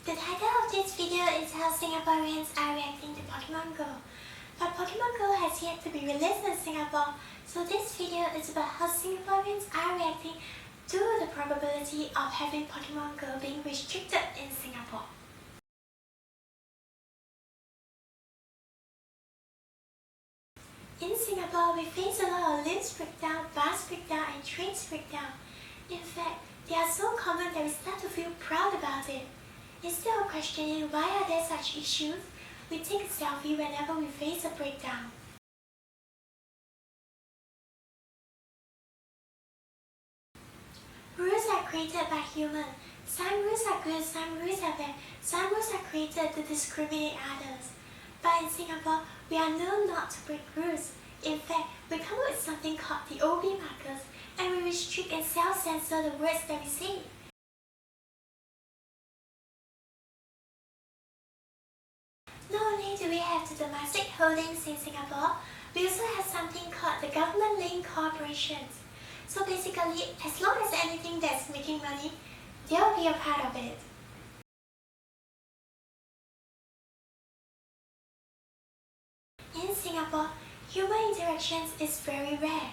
The title of this video is how Singaporeans are reacting to Pokémon Go. But Pokémon Go has yet to be released in Singapore, so this video is about how Singaporeans are reacting to the probability of having Pokémon Go being restricted in Singapore. In Singapore, we face a lot of lift breakdown, bus breakdown, and trains breakdown. In fact, they are so common that we start to feel proud about it. Instead of questioning why are there such issues, we take a selfie whenever we face a breakdown. Rules are created by humans. Some rules are good, some rules are bad, some rules are created to discriminate others. But in Singapore, we are known not to break rules. In fact, we come up with something called the OB markers, and we restrict and self-censor the words that we say. Not only do we have the domestic holdings in Singapore, we also have something called the government-linked corporations. So basically, as long as anything that's making money, they'll be a part of it. In Singapore, human interactions is very rare.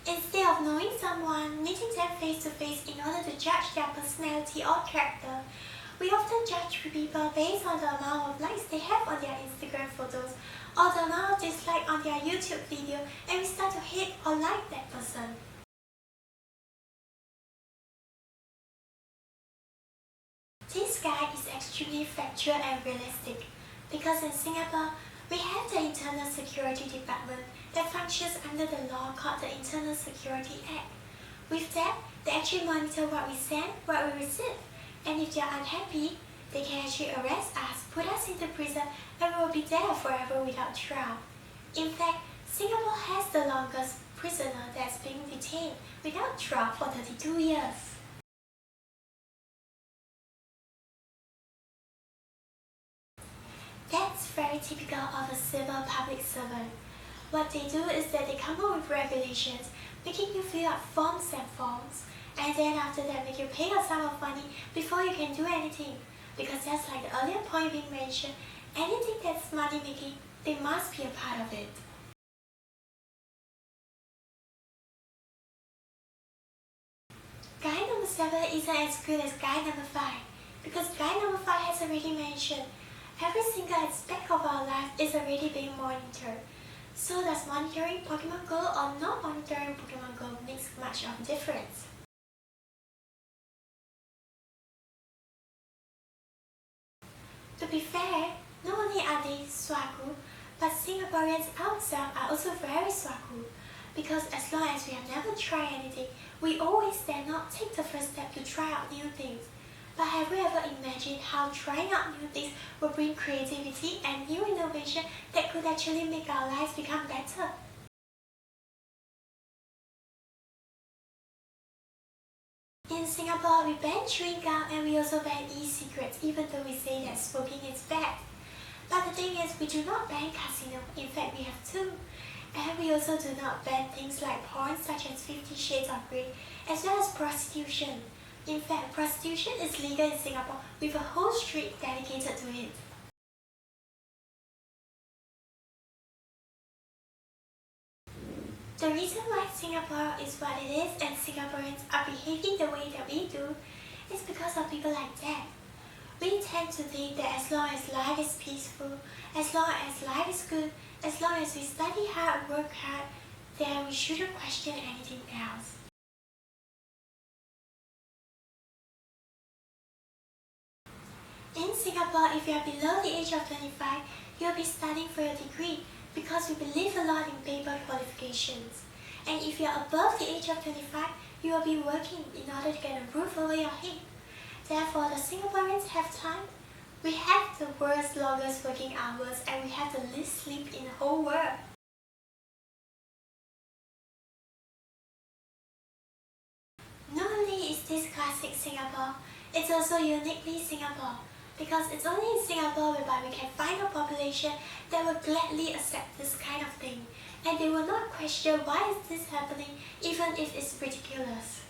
Instead of knowing someone, meeting them face to face in order to judge their personality or character, we often judge people based on the amount of likes they have on their Instagram photos or the amount of dislike on their YouTube video, and we start to hate or like that person. This guide is extremely factual and realistic because in Singapore, we have the Internal Security Department that functions under the law called the Internal Security Act. With that, they actually monitor what we send, what we receive, and if they are unhappy, they can actually arrest us, put us into prison, and we will be there forever without trial. In fact, Singapore has the longest prisoner that's being detained without trial for 32 years. That's very typical of a civil public servant. What they do is that they come up with regulations, making you fill out forms and forms, and then after that make you pay a sum of money before you can do anything. Because just like the earlier point being mentioned, anything that's money making, they must be a part of it. Guide number 7 isn't as good as guide number 5, because guide number 5 has already mentioned every single aspect of our life is already being monitored. So does monitoring Pokémon Go or not monitoring Pokémon Go makes much of a difference. To be fair, not only are they swaku, but Singaporeans ourselves are also very swaku. Because as long as we have never tried anything, we always dare not take the first step to try out new things. But have you ever imagined how trying out new things will bring creativity and new innovation that could actually make our lives become better? In Singapore, we ban chewing gum and we also ban e-cigarettes, even though we say that smoking is bad. But the thing is, we do not ban casino. In fact, we have 2. And we also do not ban things like porn such as 50 Shades of Grey, as well as prostitution. In fact, prostitution is legal in Singapore with a whole street dedicated to it. The reason why Singapore is what it is and Singaporeans are behaving the way that we do is because of people like that. We tend to think that as long as life is peaceful, as long as life is good, as long as we study hard, work hard, then we shouldn't question anything else. In Singapore, if you are below the age of 25, you will be studying for your degree because we believe a lot in paper qualifications. And if you are above the age of 25, you will be working in order to get a roof over your head. Therefore, the Singaporeans have time. We have the world's longest working hours and we have the least sleep in the whole world. Not only is this classic Singapore, it's also uniquely Singapore. Because it's only in Singapore whereby we can find a population that will gladly accept this kind of thing. And they will not question why is this happening even if it's ridiculous.